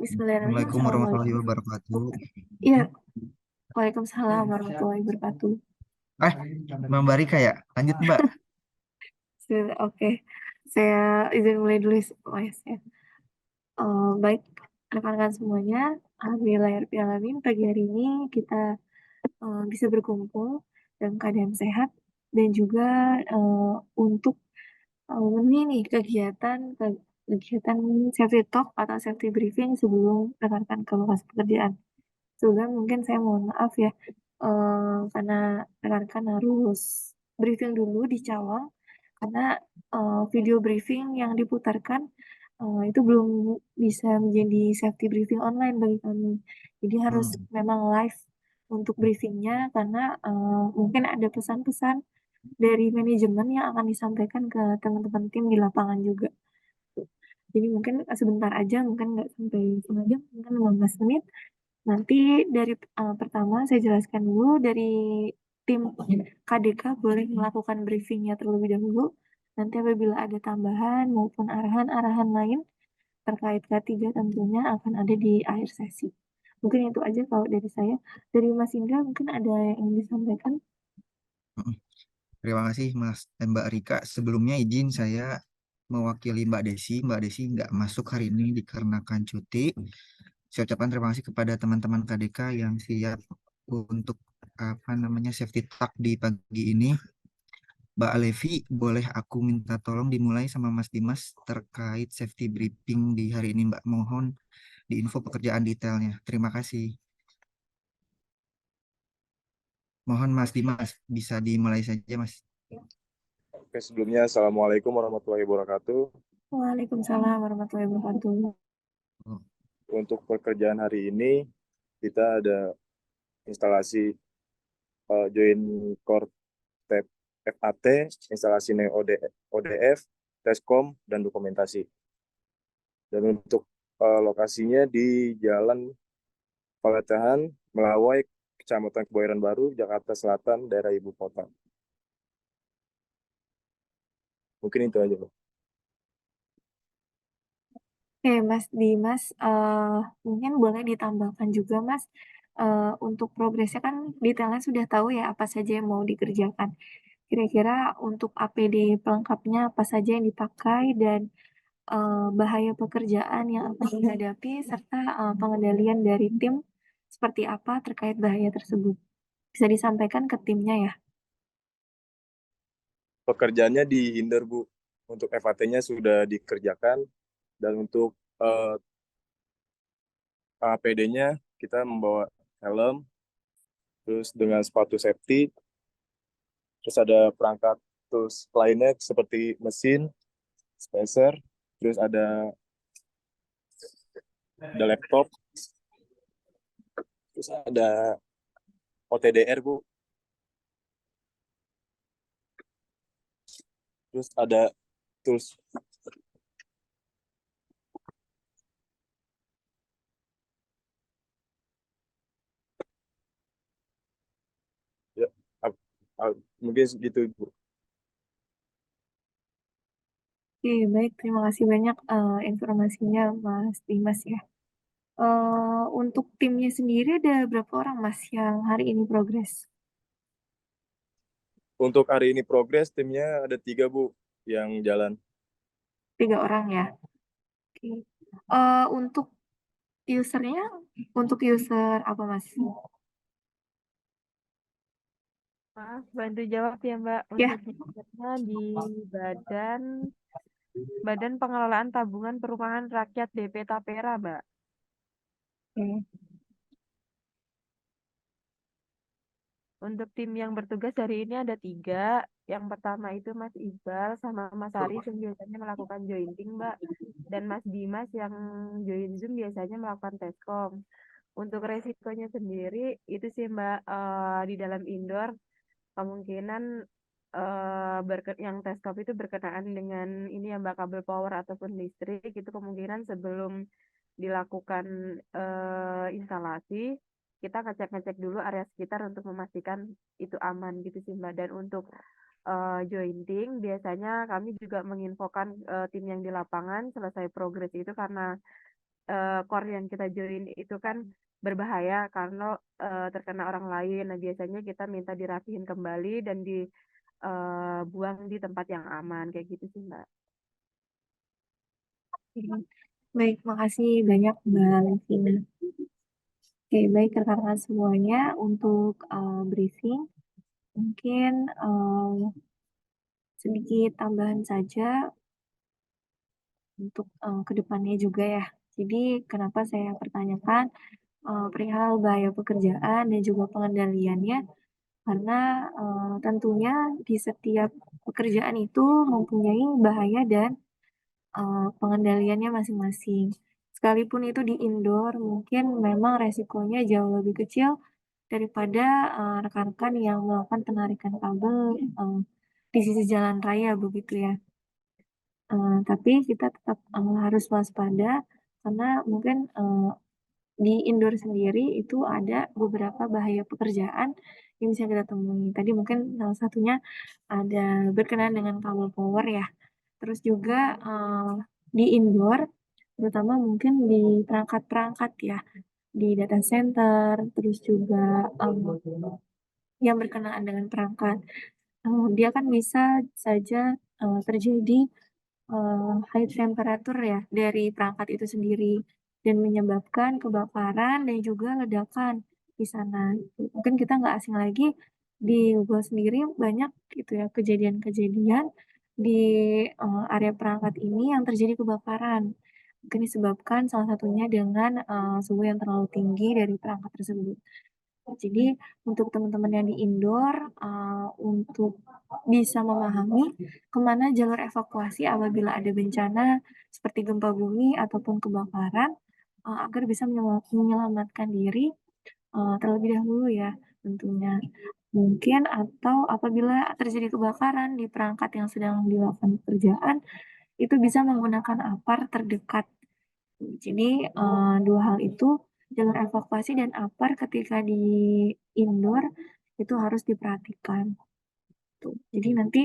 Bismillahirrahmanirrahim. Assalamualaikum warahmatullahi Assalamualaikum. wabarakatuh. Iya, Waalaikumsalam warahmatullahi wabarakatuh. Eh, Mbak Rika ya? Lanjut Mbak. Oke, saya izin mulai dulu Mas ya. Baik, rekan-rekan semuanya, alhamdulillahirrahmanirrahim. Pagi hari ini kita bisa berkumpul dalam keadaan sehat dan juga untuk ini nih kegiatan safety talk atau safety briefing sebelum rekan-rekan ke lokasi pekerjaan. Sebelumnya mungkin saya mohon maaf ya, karena rekan-rekan harus briefing dulu di Cawang, karena video briefing yang diputarkan itu belum bisa menjadi safety briefing online bagi kami. Jadi harus Hmm. memang live untuk briefingnya, karena mungkin ada pesan-pesan dari manajemen yang akan disampaikan ke teman-teman tim di lapangan juga. Jadi mungkin sebentar aja, mungkin nggak sampai setengah jam, mungkin 15 menit. Nanti dari pertama saya jelaskan dulu dari tim KDK boleh melakukan briefingnya terlebih dahulu. Nanti apabila ada tambahan maupun arahan-arahan lain terkait K3 tentunya akan ada di akhir sesi. Mungkin itu aja kalau dari saya. Dari Mas Indra mungkin ada yang ingin disampaikan. Mm. Terima kasih Mbak Rika. Sebelumnya izin saya mewakili Mbak Desi. Mbak Desi nggak masuk hari ini dikarenakan cuti. Saya ucapkan terima kasih kepada teman-teman KDK yang siap untuk safety talk di pagi ini. Mbak Alevi, boleh aku minta tolong dimulai sama Mas Dimas terkait safety briefing di hari ini Mbak. Mohon di info pekerjaan detailnya. Terima kasih. Mohon Mas Dimas bisa dimulai saja Mas. Oke, sebelumnya Assalamualaikum warahmatullahi wabarakatuh. Waalaikumsalam warahmatullahi wabarakatuh. Untuk pekerjaan hari ini, kita ada instalasi join core tab FAT, instalasi ODF, Teskom, dan dokumentasi. Dan untuk lokasinya di Jalan Palatehan, Melawai, Kecamatan Kebayoran Baru, Jakarta Selatan, daerah ibu kota. Mungkin itu aja, Pak. Oke, Mas Dimas, mungkin boleh ditambahkan juga, Mas, untuk progresnya kan detailnya sudah tahu ya apa saja yang mau dikerjakan. Kira-kira untuk APD pelengkapnya apa saja yang dipakai dan bahaya pekerjaan yang akan dihadapi serta pengendalian dari tim seperti apa terkait bahaya tersebut. Bisa disampaikan ke timnya ya? Pekerjaannya di Inder, Bu. Untuk FAT-nya sudah dikerjakan, dan untuk APD-nya kita membawa helm, terus dengan sepatu safety, terus ada perangkat terus lainnya seperti mesin, spacer, terus ada laptop, terus ada OTDR, Bu, terus ada tools. Ya, mungkin gitu, Bu. Oke, baik. Terima kasih banyak informasinya, Mas Dimas ya. Untuk timnya sendiri ada berapa orang, Mas, yang hari ini progres? Untuk hari ini progres timnya ada 3, Bu, yang jalan. 3 orang ya. Oke. Untuk usernya, untuk user apa, Mas? Maaf, bantu jawab ya Mbak. Ya, Untuk usernya di Badan Badan Pengelolaan Tabungan Perumahan Rakyat BP Tapera, Mbak. oke. Untuk tim yang bertugas hari ini ada 3. Yang pertama itu Mas Iqbal sama Mas Aris yang biasanya melakukan jointing, Mbak. Dan Mas Dimas yang join Zoom biasanya melakukan Teskom. Untuk resikonya sendiri itu sih Mbak, di dalam indoor kemungkinan yang Teskom itu berkenaan dengan ini ya Mbak, kabel power ataupun listrik itu kemungkinan sebelum dilakukan instalasi kita ngecek-ngecek dulu area sekitar untuk memastikan itu aman gitu sih Mbak. Dan untuk jointing biasanya kami juga menginfokan tim yang di lapangan selesai progres itu, karena core yang kita join itu kan berbahaya karena terkena orang lain. Nah, biasanya kita minta dirapihin kembali dan dibuang di tempat yang aman kayak gitu sih, Mbak. Oke. Baik, makasih banyak Mbak Levina. Oke, baik rekan-rekan semuanya untuk briefing. Mungkin sedikit tambahan saja untuk kedepannya juga ya. Jadi kenapa saya pertanyakan perihal bahaya pekerjaan dan juga pengendaliannya, karena tentunya di setiap pekerjaan itu mempunyai bahaya dan pengendaliannya masing-masing. Sekalipun itu di indoor, mungkin memang resikonya jauh lebih kecil daripada rekan-rekan yang melakukan penarikan kabel di sisi jalan raya begitu ya. Tapi kita tetap harus waspada karena mungkin di indoor sendiri itu ada beberapa bahaya pekerjaan yang bisa kita temui. Tadi mungkin salah satunya ada berkenaan dengan kabel power ya. Terus juga di indoor, terutama mungkin di perangkat-perangkat ya, di data center, terus juga yang berkenaan dengan perangkat. Dia kan bisa saja terjadi high temperature ya dari perangkat itu sendiri dan menyebabkan kebakaran dan juga ledakan di sana. Mungkin kita nggak asing lagi di Google sendiri banyak gitu ya kejadian-kejadian di area perangkat ini yang terjadi kebakaran. Mungkin disebabkan salah satunya dengan suhu yang terlalu tinggi dari perangkat tersebut. Jadi untuk teman-teman yang di indoor, untuk bisa memahami kemana jalur evakuasi apabila ada bencana seperti gempa bumi ataupun kebakaran, agar bisa menyelamatkan diri terlebih dahulu ya tentunya. Mungkin atau apabila terjadi kebakaran di perangkat yang sedang dilakukan pekerjaan, itu bisa menggunakan apar terdekat. Jadi dua hal itu jalur evakuasi dan apar ketika di indoor itu harus diperhatikan. Tuh. Jadi nanti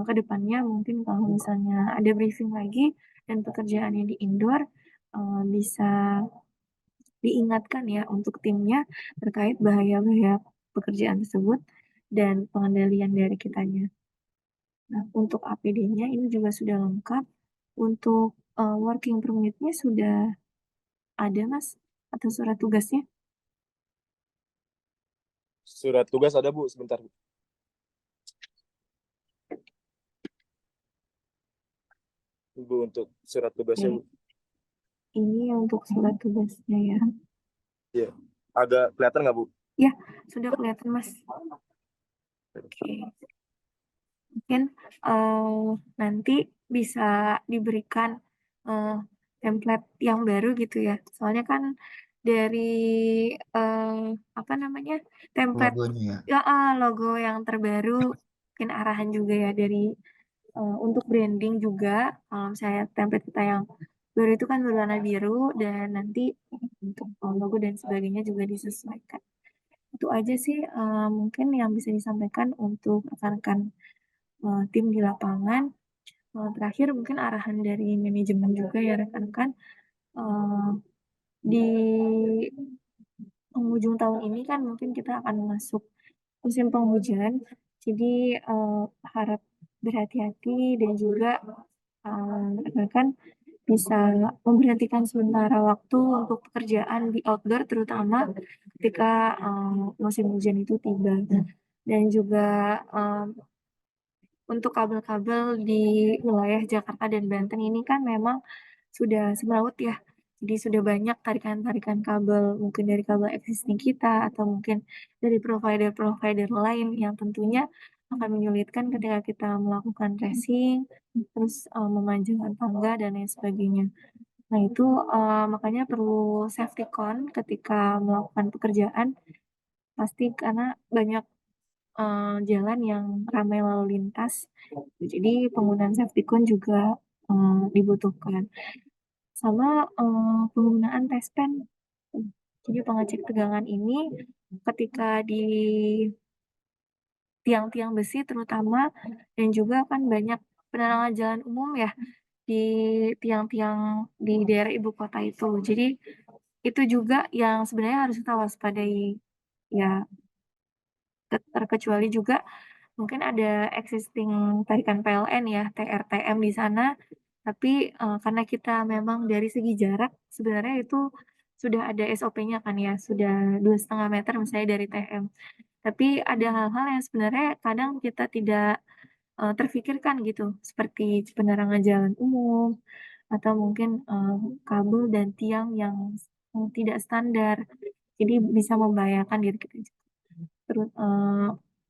ke depannya mungkin kalau misalnya ada briefing lagi dan pekerjaannya di indoor bisa diingatkan ya untuk timnya terkait bahaya-bahaya pekerjaan tersebut dan pengendalian dari kitanya. Nah, untuk APD-nya ini juga sudah lengkap. Untuk working permit-nya sudah ada, Mas, atau surat tugasnya? Surat tugas ada, Bu, sebentar. Bu, untuk surat tugasnya, Bu. Ini untuk surat tugasnya ya. Iya. Agak kelihatan nggak, Bu? Ya, sudah kelihatan, Mas. Oke. Mungkin nanti bisa diberikan eh, template yang baru gitu ya. Soalnya kan dari apa namanya template Logonya ya. ya logo yang terbaru mungkin arahan juga ya dari untuk branding juga. Kalau saya template kita yang baru itu kan berwarna biru dan nanti untuk logo dan sebagainya juga disesuaikan. Itu aja sih mungkin yang bisa disampaikan untuk rekan-rekan tim di lapangan. Terakhir mungkin arahan dari manajemen juga ya rekan-rekan eh, di penghujung tahun ini kan mungkin kita akan masuk musim penghujan. Jadi harap berhati-hati dan juga rekan-rekan bisa memberhentikan sementara waktu untuk pekerjaan di outdoor terutama ketika musim hujan itu tiba. Dan juga untuk kabel-kabel di wilayah Jakarta dan Banten ini kan memang sudah semrawut ya. Jadi sudah banyak tarikan-tarikan kabel, mungkin dari kabel existing kita atau mungkin dari provider-provider lain yang tentunya akan menyulitkan ketika kita melakukan tracing, terus memanjangkan tangga dan lain sebagainya. Nah itu makanya perlu safety con ketika melakukan pekerjaan, pasti karena banyak jalan yang ramai lalu lintas. Jadi penggunaan safety cone juga dibutuhkan. Sama penggunaan test pen. Jadi pengecek tegangan ini ketika di tiang-tiang besi terutama dan juga kan banyak penerangan jalan umum ya. di tiang-tiang di daerah ibu kota itu. Jadi itu juga yang sebenarnya harus kita waspadai. Ya, terkecuali juga mungkin ada existing tarikan PLN ya, TRTM di sana, tapi, karena kita memang dari segi jarak sebenarnya itu sudah ada SOP-nya kan ya, sudah 2,5 meter misalnya dari TM. Tapi ada hal-hal yang sebenarnya kadang kita tidak, terfikirkan gitu, seperti penerangan jalan umum atau mungkin, kabel dan tiang yang tidak standar. Jadi bisa membahayakan diri kita juga.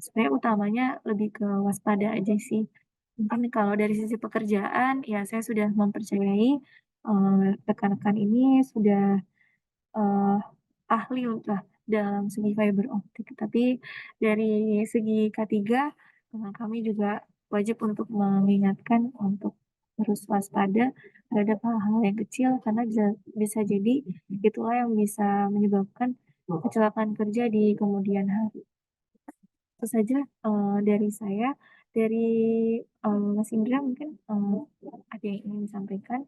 Sebenarnya utamanya lebih ke waspada aja sih. Mungkin kalau dari sisi pekerjaan, ya saya sudah mempercayai, rekan-rekan ini sudah, eee, ahli lah dalam segi fiber optik. Tapi dari segi K3, kami juga wajib untuk mengingatkan untuk terus waspada terhadap hal-hal yang kecil karena bisa bisa jadi itulah yang bisa menyebabkan kecelakaan kerja di kemudian hari. Itu saja, dari saya. Dari, Mas Indra mungkin, ada yang ingin disampaikan?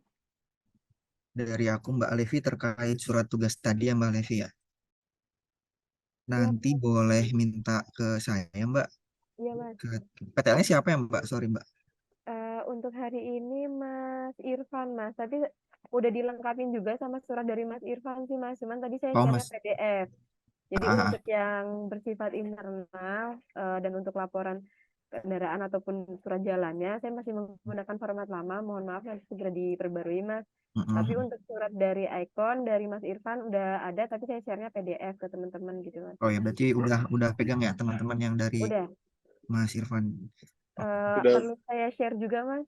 Dari aku Mbak Levi terkait surat tugas tadi ya Mbak Levi ya. Iya, Nanti boleh minta ke saya Mbak. iya Mas. Ke PTL-nya siapa ya Mbak? Sorry Mbak. Untuk hari ini Mas Irfan Mas, tapi udah dilengkapin juga sama surat dari Mas Irfan sih Mas, cuman tadi saya Oh share-nya Mas. PDF. Jadi Ah, untuk yang bersifat internal dan untuk laporan kendaraan ataupun surat jalannya, saya masih menggunakan format lama. Mohon maaf nanti segera diperbarui Mas. Tapi mm-mm. untuk surat dari Icon dari Mas Irfan udah ada, tapi saya share-nya PDF ke teman-teman gitu Mas. Oh ya berarti udah pegang ya teman-teman yang dari Udah. Mas Irfan. Oh, Udah. Perlu saya share juga Mas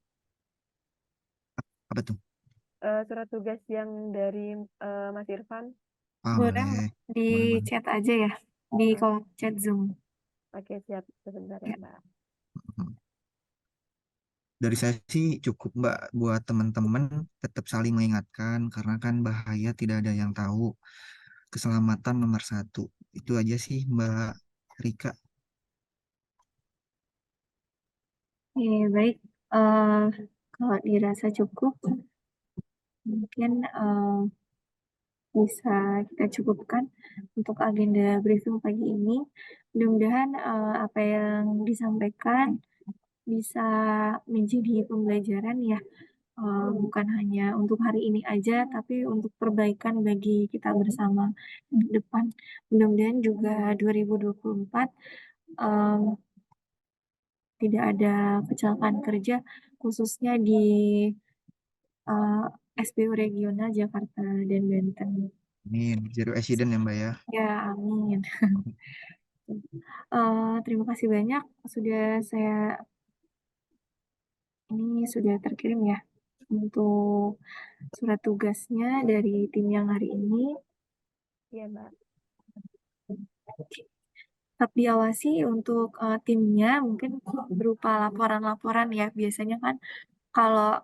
apa tuh? surat tugas yang dari Mas Irfan. Ah Boleh boleh. di Boleh boleh. chat aja ya, di Eh, kolom chat Zoom. Oke, siap. Sebentar ya, Ya. Mbak. Mm. Dari saya sih cukup Mbak buat teman-teman tetap saling mengingatkan karena kan bahaya tidak ada yang tahu. Keselamatan nomor satu. Itu aja sih Mbak Rika. Oke, baik, eee, kalau dirasa cukup, mungkin, bisa kita cukupkan untuk agenda briefing pagi ini. Mudah-mudahan, apa yang disampaikan bisa menjadi pembelajaran ya, bukan hanya untuk hari ini aja, tapi untuk perbaikan bagi kita bersama di depan. Mudah-mudahan juga 2024, mmm, tidak ada kecelakaan kerja khususnya di, SPU regional Jakarta dan Banten. Amin. Zero accident ya Mbak ya. Ya, amin. Terima kasih banyak sudah ini sudah terkirim ya untuk surat tugasnya dari tim yang hari ini. Iya, Mbak. Tetap diawasi untuk, timnya mungkin berupa laporan-laporan ya. Biasanya kan kalau,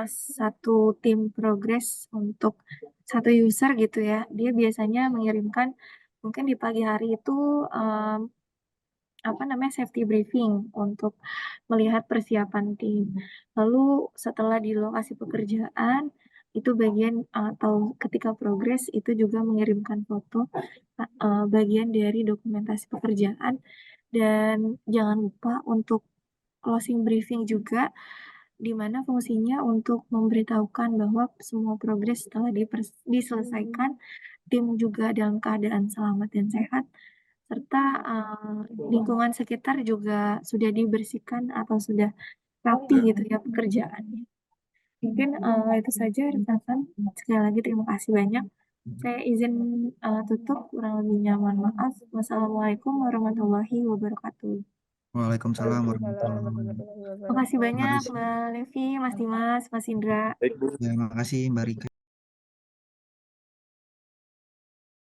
satu tim progres untuk satu user gitu ya, dia biasanya mengirimkan mungkin di pagi hari itu, apa namanya, safety briefing untuk melihat persiapan tim. Lalu setelah di lokasi pekerjaan, itu bagian atau ketika progres itu juga mengirimkan foto, bagian dari dokumentasi pekerjaan dan jangan lupa untuk closing briefing juga, di mana fungsinya untuk memberitahukan bahwa semua progres telah diselesaikan, tim juga dalam keadaan selamat dan sehat, serta, lingkungan sekitar juga sudah dibersihkan atau sudah rapi gitu ya pekerjaannya. Mungkin, itu saja rekan-rekan. Sekali lagi terima kasih banyak. Saya izin, tutup, kurang lebihnya mohon maaf. Wassalamualaikum warahmatullahi wabarakatuh. Waalaikumsalam Waalaikumsalam warahmatullahi warahmatullahi Makasih banyak wabarakatuh. wabarakatuh. Mbak Levi, Mas Dimas, Mas Indra. Baik, Bu. Ya, makasih Mbak Rika.